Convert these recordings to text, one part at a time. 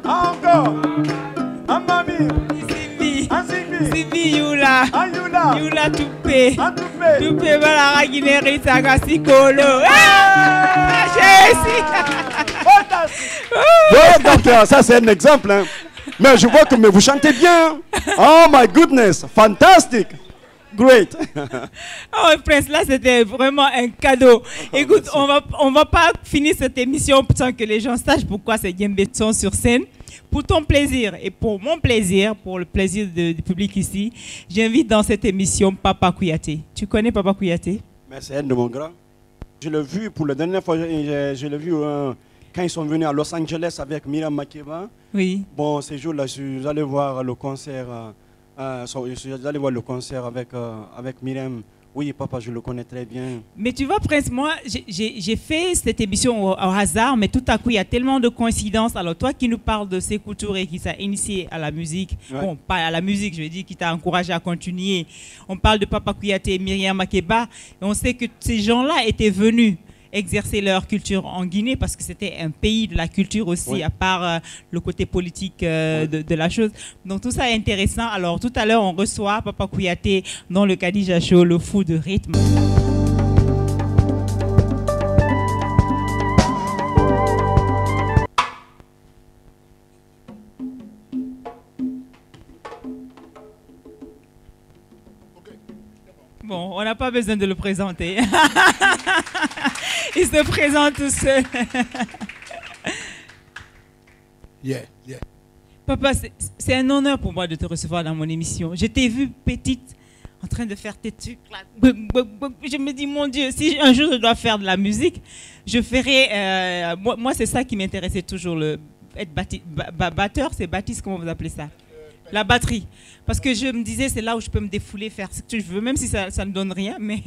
Encore. Amami. Sibi Yula. Yula Toupé. Toupé Balara Guineri Sagasikolo. Donc ça c'est un exemple. Hein. Mais je vois que vous chantez bien. Oh my goodness. Fantastic. Great. Oh Prince, là c'était vraiment un cadeau. Écoute, on va pas finir cette émission sans que les gens sachent pourquoi ces Djembé sont sur scène. Pour ton plaisir et pour mon plaisir, pour le plaisir du public ici, j'invite dans cette émission Papa Kouyaté. Tu connais Papa Kouyaté? Mais c'est un de mon grand. Je l'ai vu pour la dernière fois, je l'ai vu quand ils sont venus à Los Angeles avec Myriam Makeba. Oui. Bon, ces jours-là, je suis allé voir le concert. Je suis allé voir le concert avec Myriam. Oui, papa, je le connais très bien. Mais tu vois, Prince, moi, j'ai fait cette émission au hasard, mais tout à coup, il y a tellement de coïncidences. Alors, toi qui nous parles de Sékou Touré, qui t'a initié à la musique, ouais. Bon, pas à la musique, je veux dire, qui t'a encouragé à continuer. On parle de Papa Kouyaté et Myriam Makeba. Et on sait que ces gens-là étaient venus exercer leur culture en Guinée parce que c'était un pays de la culture aussi, oui. À part le côté politique oui. de la chose. Donc tout ça est intéressant. Alors tout à l'heure, on reçoit Papa Kouyaté dans le Kadija Show, le fou de rythme. Bon, on n'a pas besoin de le présenter. Il se présente tout seul. Yeah. Papa, c'est un honneur pour moi de te recevoir dans mon émission. Je t'ai vu petite en train de faire tes trucs là. Je me dis, mon Dieu, si un jour je dois faire de la musique, je ferai... moi, c'est ça qui m'intéressait toujours. Être batteur, c'est Baptiste, comment vous appelez ça? La batterie. Parce que je me disais, c'est là où je peux me défouler, faire ce que je veux, même si ça ne donne rien, mais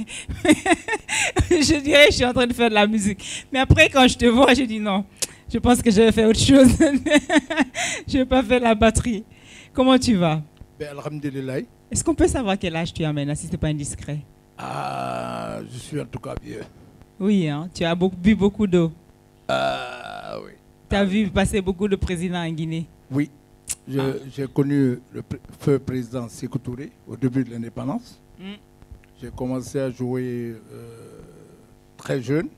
je dirais, je suis en train de faire de la musique. Mais après, quand je te vois, je dis non, je pense que je vais faire autre chose. Je ne vais pas faire la batterie. Comment tu vas? Ben, alhamdulillah. Est-ce qu'on peut savoir quel âge tu as maintenant, si ce n'est pas indiscret? Ah, je suis en tout cas vieux. Oui, hein, tu as bu beaucoup d'eau. Oui. Tu as vu passer beaucoup de présidents en Guinée? Oui. J'ai connu le feu président Sékou Touré au début de l'indépendance. J'ai commencé à jouer très jeune,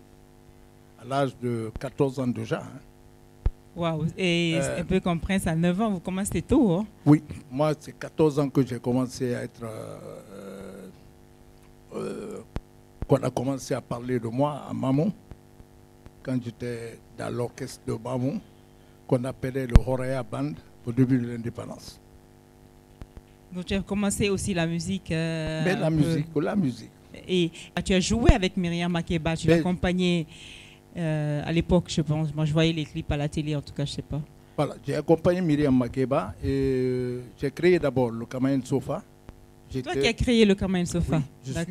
à l'âge de 14 ans déjà. Waouh, et un peu comme Prince à 9 ans, vous commencez tôt, hein? Oui, moi c'est 14 ans que j'ai commencé à être... qu'on a commencé à parler de moi à Mamon, quand j'étais dans l'orchestre de Mamon, qu'on appelait le Horaya Band, au début de l'indépendance. Donc tu as commencé aussi la musique Mais la musique. Et tu as joué avec Myriam Makeba, tu l'as accompagnée à l'époque, je pense. Moi, je voyais les clips à la télé, en tout cas, je ne sais pas. Voilà, j'ai accompagné Myriam Makeba et j'ai créé d'abord le Kamaïn Sofa. Toi qui as créé le Kamaïn Sofa? Oui, je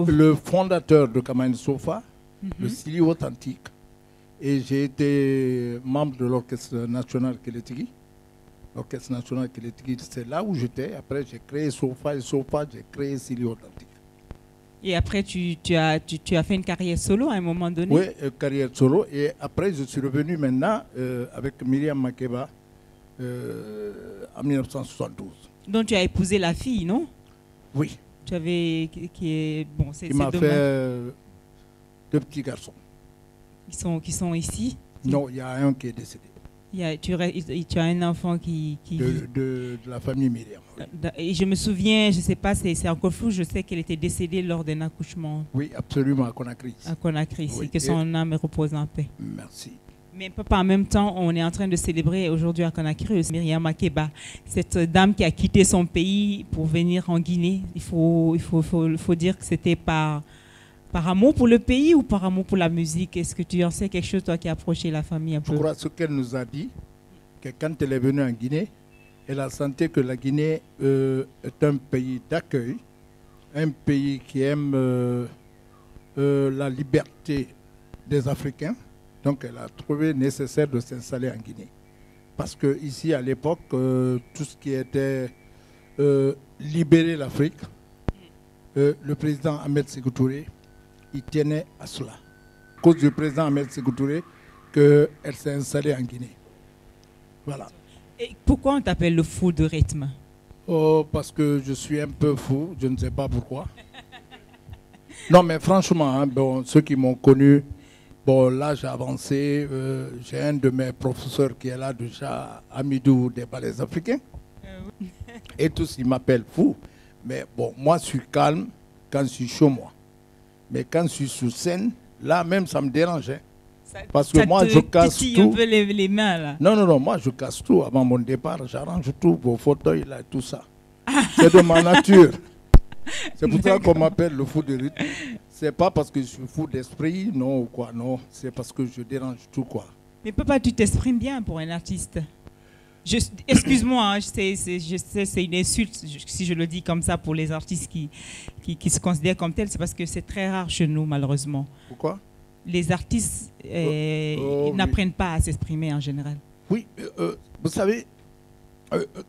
suis le fondateur de Kamaïn Sofa, le Sili Authentique. Et j'ai été membre de l'Orchestre National Kélétigui. L'Orchestre National Kélétigui, c'est là où j'étais. Après, j'ai créé Sofa et Sofa, j'ai créé Sili Authentique. Et après, tu as fait une carrière solo à un moment donné? Oui, carrière solo. Et après, je suis revenu maintenant avec Myriam Makeba en 1972. Donc, tu as épousé la fille, non? Oui. Tu avais... Qui m'a fait 2 petits garçons. Qui sont ici? Non, il y a un qui est décédé. Tu as un enfant qui... De la famille Myriam. Oui. Et je me souviens, je ne sais pas, c'est encore flou, je sais qu'elle était décédée lors d'un accouchement. Oui, absolument, à Conakry. À Conakry, oui. Que son âme repose en paix. Merci. Mais papa, en même temps, on est en train de célébrer aujourd'hui à Conakry aussi Myriam Makeba, cette dame qui a quitté son pays pour venir en Guinée. Il faut dire que c'était par amour pour le pays ou par amour pour la musique? Est-ce que tu en sais quelque chose, toi qui as approché la famille un peu? Je crois ce qu'elle nous a dit, que quand elle est venue en Guinée, elle a senti que la Guinée est un pays d'accueil, un pays qui aime la liberté des Africains. Donc elle a trouvé nécessaire de s'installer en Guinée. Parce que ici, à l'époque, tout ce qui était libérer l'Afrique, le président Ahmed Sékou Touré, il tenait à cela. À cause du président Ahmed Sékou Touré, qu'elle s'est installée en Guinée. Voilà. Et pourquoi on t'appelle le fou de rythme? Oh, parce que je suis un peu fou, je ne sais pas pourquoi. Non, mais franchement, hein, bon, ceux qui m'ont connu, bon, là j'ai avancé, j'ai un de mes professeurs qui est là déjà, Amidou des ballets africains. Et tous, ils m'appellent fou. Mais bon, moi je suis calme quand je suis chaud, moi. Mais quand je suis sous scène, là même ça me dérange. Hein. Parce que moi je casse tout. Un peu les mains, là. Non, non, non, moi je casse tout. Avant mon départ, j'arrange tout, vos fauteuils là, tout ça. C'est de ma nature. C'est pour ça qu'on m'appelle le fou de rythme. C'est pas parce que je suis fou d'esprit, non, ou quoi, non. C'est parce que je dérange tout, quoi. Mais papa, tu t'exprimes bien pour un artiste. Excuse-moi, hein, je sais, c'est une insulte si je le dis comme ça pour les artistes qui se considèrent comme tels. C'est parce que c'est très rare chez nous, malheureusement. Pourquoi? Les artistes ils n'apprennent pas à s'exprimer en général. Oui, vous savez,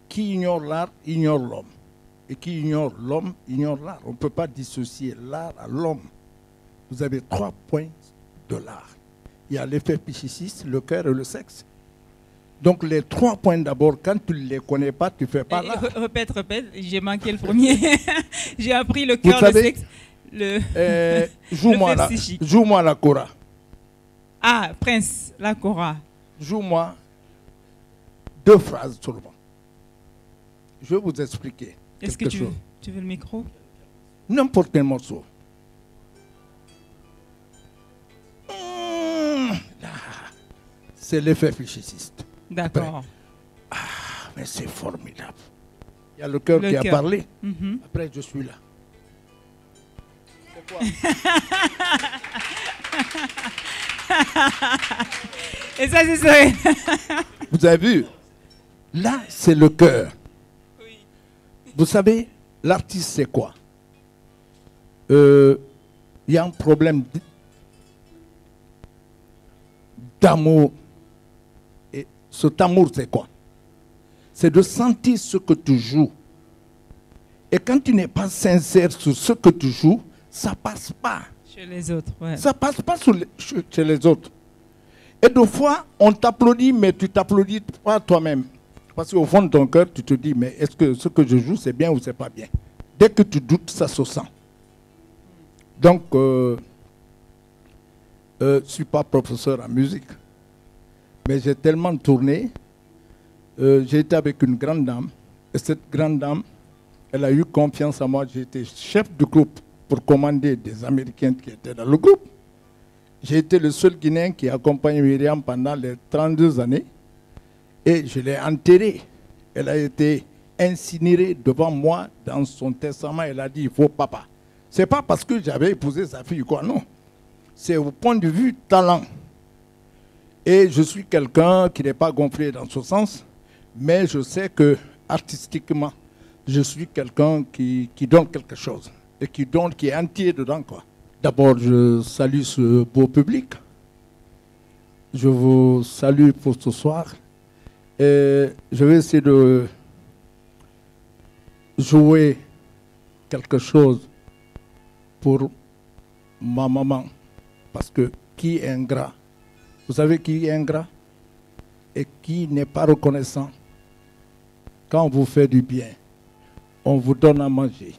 qui ignore l'art, ignore l'homme. Et qui ignore l'homme, ignore l'art. On ne peut pas dissocier l'art à l'homme. Vous avez 3 points de l'art. Il y a l'effet psychique, le cœur et le sexe. Donc les 3 points d'abord, quand tu ne les connais pas, tu ne fais pas l'art. Répète, j'ai manqué le premier. J'ai appris le cœur, le sexe, joue-moi la kora. Ah, Prince, la kora. Joue-moi 2 phrases seulement. Je vais vous expliquer. Est-ce que tu veux le micro? N'importe quel morceau. C'est l'effet fléchissiste. D'accord. Ah, mais c'est formidable. Il y a le cœur qui a parlé. Après, je suis là. C'est quoi? Et ça, c'est ça. Vous avez vu? Là, c'est le cœur. Oui. Vous savez, l'artiste, c'est quoi? Il y a un problème d'amour. Et cet amour, c'est quoi? C'est de sentir ce que tu joues. Et quand tu n'es pas sincère sur ce que tu joues, ça ne passe pas. Chez les autres, ouais. Ça ne passe pas chez les autres. Et des fois, on t'applaudit, mais tu t'applaudis pas toi-même. Parce qu'au fond de ton cœur, tu te dis, mais est-ce que ce que je joue, c'est bien ou c'est pas bien? Dès que tu doutes, ça se sent. Donc, je ne suis pas professeur en musique, mais j'ai tellement tourné. J'ai été avec une grande dame, et cette grande dame, elle a eu confiance en moi. J'étais chef du groupe pour commander des Américains qui étaient dans le groupe. J'ai été le seul Guinéen qui accompagne Myriam pendant les 32 années. Et je l'ai enterrée. Elle a été incinérée devant moi dans son testament. Elle a dit, il faut papa. Ce n'est pas parce que j'avais épousé sa fille, quoi, non. C'est au point de vue talent. Et je suis quelqu'un qui n'est pas gonflé dans ce sens, mais je sais que artistiquement, je suis quelqu'un qui donne quelque chose. Et qui est entier dedans, quoi. D'abord, je salue ce beau public. Je vous salue pour ce soir. Et je vais essayer de jouer quelque chose pour ma maman. Parce que qui est ingrat? Vous savez qui est ingrat? Et qui n'est pas reconnaissant? Quand on vous fait du bien, on vous donne à manger.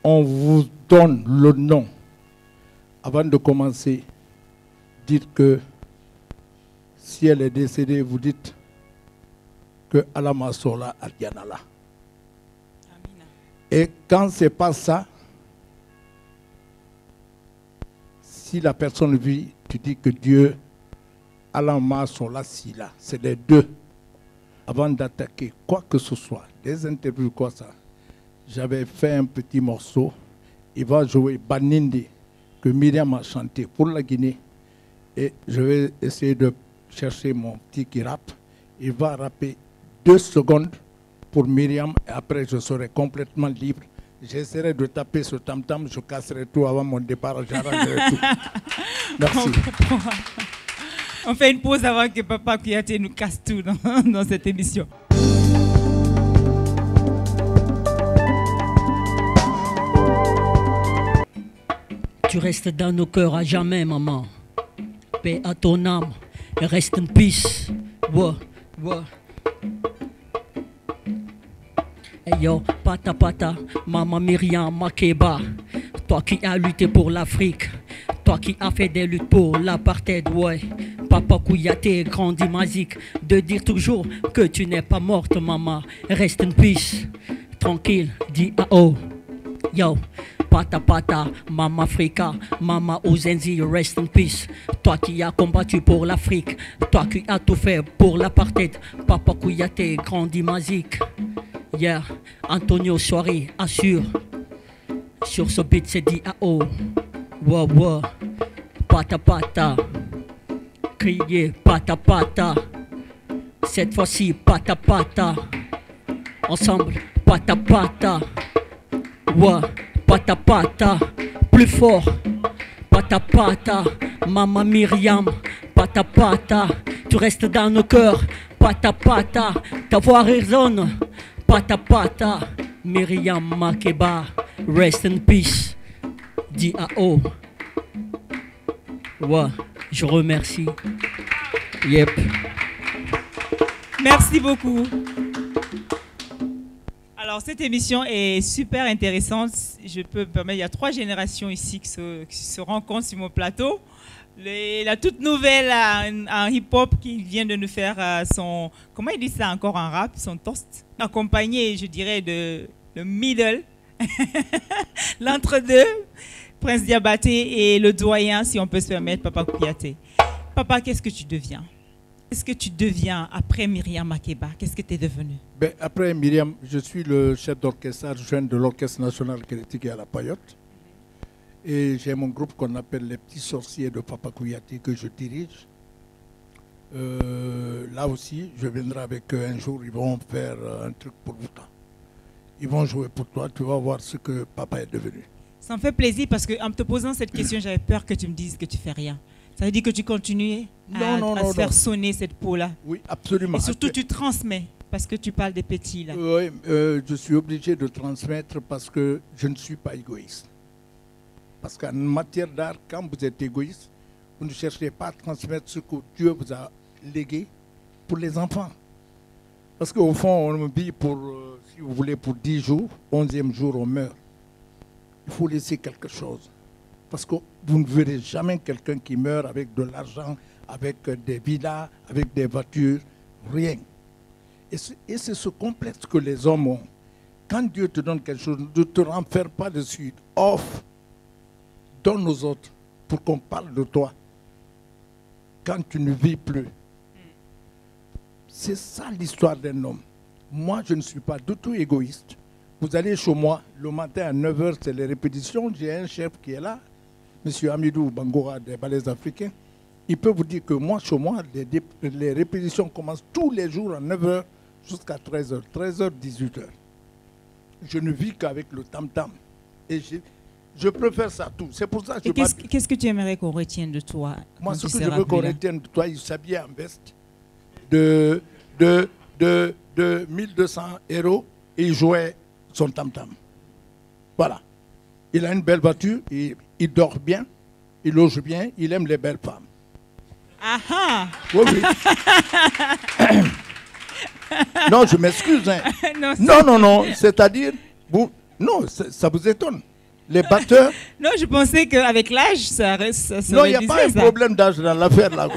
On vous donne le nom. Avant de commencer, dites que si elle est décédée, vous dites que Allah Masola Alyanala. Et quand ce n'est pas ça, si la personne vit, tu dis que Dieu, Allah Masola Sila. C'est les deux. Avant d'attaquer quoi que ce soit, des interviews, quoi ça. J'avais fait un petit morceau. Il va jouer Banindi, que Myriam a chanté pour la Guinée. Et je vais essayer de chercher mon petit qui rappe. Il va rapper 2 secondes pour Myriam. Et après, je serai complètement libre J'essaierai de taper ce tam-tam, je casserai tout avant mon départ, j'arrangerai tout. Merci. On fait une pause avant que Papa Kouyaté nous casse tout dans cette émission. Tu restes dans nos cœurs à jamais, maman. Paix à ton âme, et reste in peace. Wow, wow. Hey yo, pata pata, maman Myriam Makeba. Toi qui as lutté pour l'Afrique, toi qui as fait des luttes pour l'apartheid, ouais. Papa Kouyaté, grandi magique, de dire toujours que tu n'es pas morte, maman. Reste in peace, tranquille, dis ah oh. Yo, pata pata, Mama Africa, Mama Ozenzi, rest in peace. Toi qui as combattu pour l'Afrique, toi qui as tout fait pour l'apartheid. Papa Kouyaté, grandi magique. Yeah, Antonio Soari, assure. Sur ce beat c'est dit ah oh. Wow wow, pata pata. Crier pata pata. Cette fois-ci pata pata. Ensemble pata pata. Ouais, pata pata, plus fort. Pata pata, Maman Myriam, pata pata. Tu restes dans nos cœurs, pata pata. Ta voix résonne, pata pata. Myriam Makeba, rest in peace. Dis ah oh. Ouais, je remercie. Yep. Merci beaucoup. Alors, cette émission est super intéressante. Je peux me permettre, il y a 3 générations ici qui se rencontrent sur mon plateau. La toute nouvelle en hip-hop qui vient de nous faire son... Comment il dit ça encore en rap? Son toast. Accompagné, je dirais, de le middle. L'entre-deux. Prince Diabaté et le doyen, si on peut se permettre, Papa Kouyaté. Papa, qu'est-ce que tu deviens? Qu'est-ce que tu deviens après Myriam Makeba? Qu'est-ce que tu es devenu? Ben, après Myriam, je suis le chef d'orchestre adjoint de l'Orchestre national critique à la Payotte. Et j'ai mon groupe qu'on appelle les petits sorciers de Papa Kouyaté que je dirige. Là aussi, je viendrai avec eux un jour, ils vont faire un truc pour toi. Ils vont jouer pour toi, tu vas voir ce que papa est devenu. Ça me fait plaisir parce qu'en te posant cette question, j'avais peur que tu me dises que tu ne fais rien. Ça veut dire que tu continues à faire sonner cette peau-là. Oui, absolument. Et surtout, tu transmets parce que tu parles des petits là. Oui, je suis obligé de transmettre parce que je ne suis pas égoïste. Parce qu'en matière d'art, quand vous êtes égoïste, vous ne cherchez pas à transmettre ce que Dieu vous a légué pour les enfants. Parce qu'au fond, on vit pour, si vous voulez, pour 10 jours, 11e jour, on meurt. Il faut laisser quelque chose. Parce que vous ne verrez jamais quelqu'un qui meurt avec de l'argent, avec des villas, avec des voitures, rien. Et c'est ce complexe que les hommes ont. Quand Dieu te donne quelque chose, ne te renferme pas dessus. Offre, donne aux autres pour qu'on parle de toi. Quand tu ne vis plus. C'est ça l'histoire d'un homme. Moi, je ne suis pas du tout égoïste. Vous allez chez moi, le matin à 9 h, c'est les répétitions. J'ai un chef qui est là, M. Amidou Bangora des Ballets Africains. Il peut vous dire que moi, chez moi, les répétitions commencent tous les jours à 9 h jusqu'à 13 h. 13 h, 18 h. Je ne vis qu'avec le tam-tam. Et je préfère ça tout. C'est pour ça que qu'est-ce que tu aimerais qu'on retienne de toi? Moi, ce que je veux qu'on retienne de toi, il s'habillait en veste de 1200 € et il jouait son tam-tam. Voilà. Il a une belle voiture, il dort bien, il loge bien, il aime les belles femmes. Ah. Oui, oui. Non, je m'excuse. Hein. Non. C'est-à-dire, non, ça vous étonne. Les batteurs... Non, je pensais qu'avec l'âge, ça non, il n'y a pas un problème d'âge dans l'affaire, là.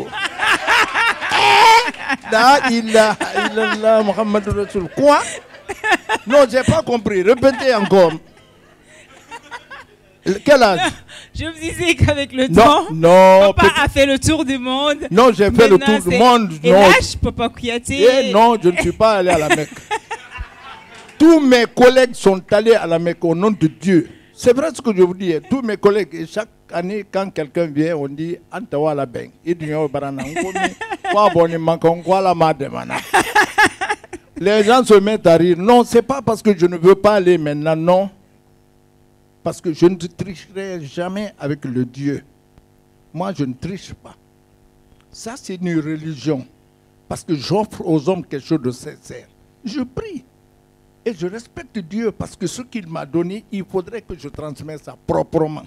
Là, il a Mohamed Rasoul. Quoi? Non, je n'ai pas compris. Répétez encore. Quel âge? Je me disais qu'avec le temps, papa a fait le tour du monde. Non, j'ai fait le tour du monde. Et l'âge, Papa Kouyaté. Non, je ne suis pas allé à la Mecque. Tous mes collègues sont allés à la Mecque au nom de Dieu. C'est vrai ce que je vous dis. Tous mes collègues, et chaque année, quand quelqu'un vient, on dit Antawa la beng. Les gens se mettent à rire. Non, ce n'est pas parce que je ne veux pas aller maintenant, non. Parce que je ne tricherai jamais avec le Dieu. Moi, je ne triche pas. Ça, c'est une religion. Parce que j'offre aux hommes quelque chose de sincère. Je prie. Et je respecte Dieu parce que ce qu'il m'a donné, il faudrait que je transmette ça proprement.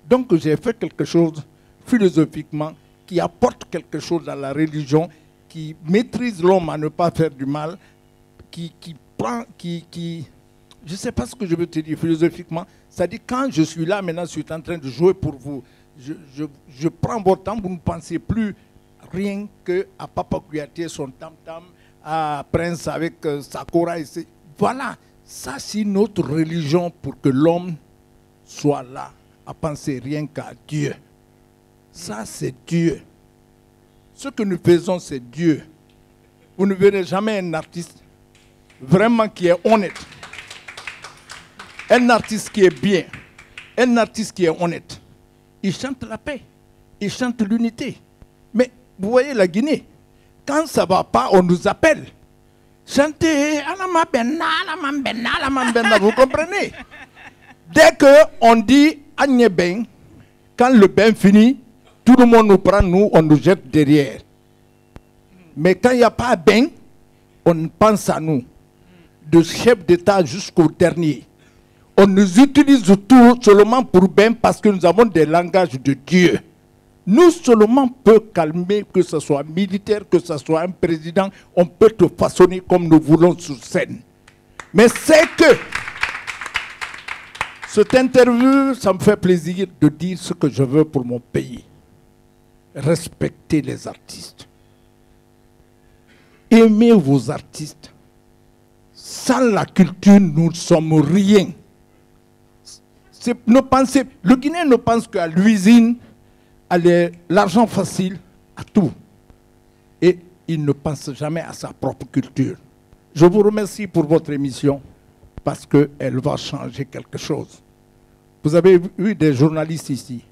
Donc, j'ai fait quelque chose philosophiquement qui apporte quelque chose dans la religion, qui maîtrise l'homme à ne pas faire du mal, qui je ne sais pas ce que je veux te dire philosophiquement. C'est-à-dire, quand je suis là, maintenant, je suis en train de jouer pour vous. Je prends votre temps, vous ne pensez plus rien qu'à Papa Kouyaté, son tam-tam, à Prince avec Sakura. Voilà, ça c'est notre religion pour que l'homme soit là, à penser rien qu'à Dieu. Ça c'est Dieu. Ce que nous faisons, c'est Dieu. Vous ne verrez jamais un artiste vraiment qui est honnête. Un artiste qui est bien. Un artiste qui est honnête. Il chante la paix. Il chante l'unité. Mais vous voyez la Guinée, quand ça ne va pas, on nous appelle. Chantez, vous comprenez? Dès qu'on dit Agne Ben, quand le bain finit, tout le monde nous prend, nous, on nous jette derrière. Mais quand il n'y a pas bain, on pense à nous, de chef d'État jusqu'au dernier. On nous utilise tout seulement pour bain parce que nous avons des langages de Dieu. Nous seulement peut calmer, que ce soit militaire, que ce soit un président, on peut te façonner comme nous voulons sur scène. Mais c'est que cette interview, ça me fait plaisir de dire ce que je veux pour mon pays. Respectez les artistes. Aimez vos artistes. Sans la culture, nous ne sommes rien. Le Guinéen ne pense qu'à l'usine, à l'argent facile, à tout. Et il ne pense jamais à sa propre culture. Je vous remercie pour votre émission parce qu'elle va changer quelque chose. Vous avez eu des journalistes ici.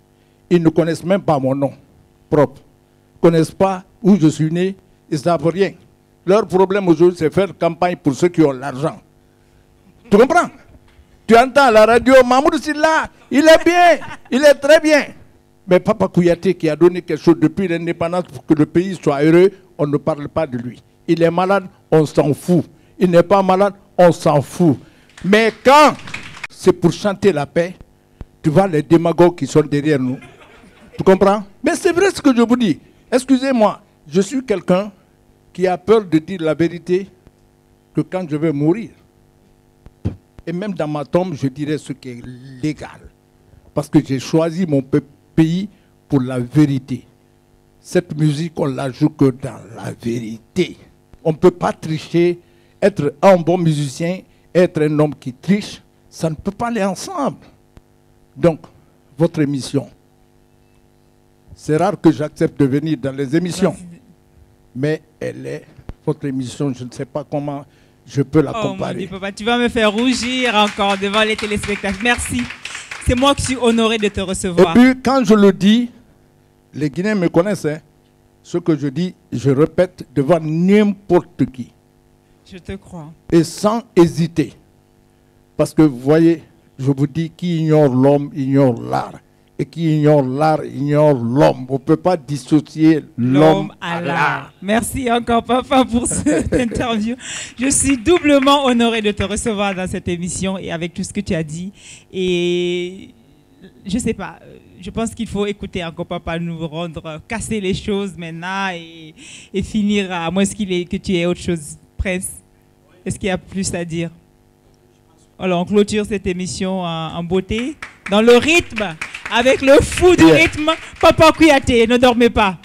Ils ne connaissent même pas mon nom propre. Ils ne connaissent pas où je suis né. Ils ne savent rien. Leur problème aujourd'hui, c'est faire campagne pour ceux qui ont l'argent. Tu comprends? Tu entends à la radio, Mahmoud Silla, il est bien, il est très bien. Mais Papa Kouyaté qui a donné quelque chose depuis l'indépendance pour que le pays soit heureux, on ne parle pas de lui. Il est malade, on s'en fout. Il n'est pas malade, on s'en fout. Mais quand c'est pour chanter la paix, tu vois les démagogues qui sont derrière nous. Tu comprends? Mais c'est vrai ce que je vous dis. Excusez-moi, je suis quelqu'un qui a peur de dire la vérité que quand je vais mourir. Et même dans ma tombe, je dirai ce qui est légal. Parce que j'ai choisi mon pays pour la vérité. Cette musique, on la joue que dans la vérité. On ne peut pas tricher, être un bon musicien, être un homme qui triche. Ça ne peut pas aller ensemble. Donc, votre émission, c'est rare que j'accepte de venir dans les émissions. Mais elle est, votre émission, je ne sais pas comment je peux la comparer. Mon Dieu, papa, tu vas me faire rougir encore devant les téléspectateurs. Merci. C'est moi qui suis honoré de te recevoir. Et puis, quand je le dis, les Guinéens me connaissent. Hein. Ce que je dis, je répète devant n'importe qui. Je te crois. Et sans hésiter. Parce que, vous voyez, je vous dis, qui ignore l'homme, ignore l'art. Et qui ignore l'art, ignore l'homme. On ne peut pas dissocier l'homme à l'art. Merci encore, papa, pour cette interview. Je suis doublement honoré de te recevoir dans cette émission et avec tout ce que tu as dit. Et je ne sais pas, je pense qu'il faut écouter encore, papa, nous rendre, casser les choses maintenant et finir, à moins que tu aies autre chose. Prince, est-ce qu'il y a plus à dire? Alors, on clôture cette émission en beauté, dans le rythme. Avec le fou du rythme, Papa Kouyaté, ne dormez pas.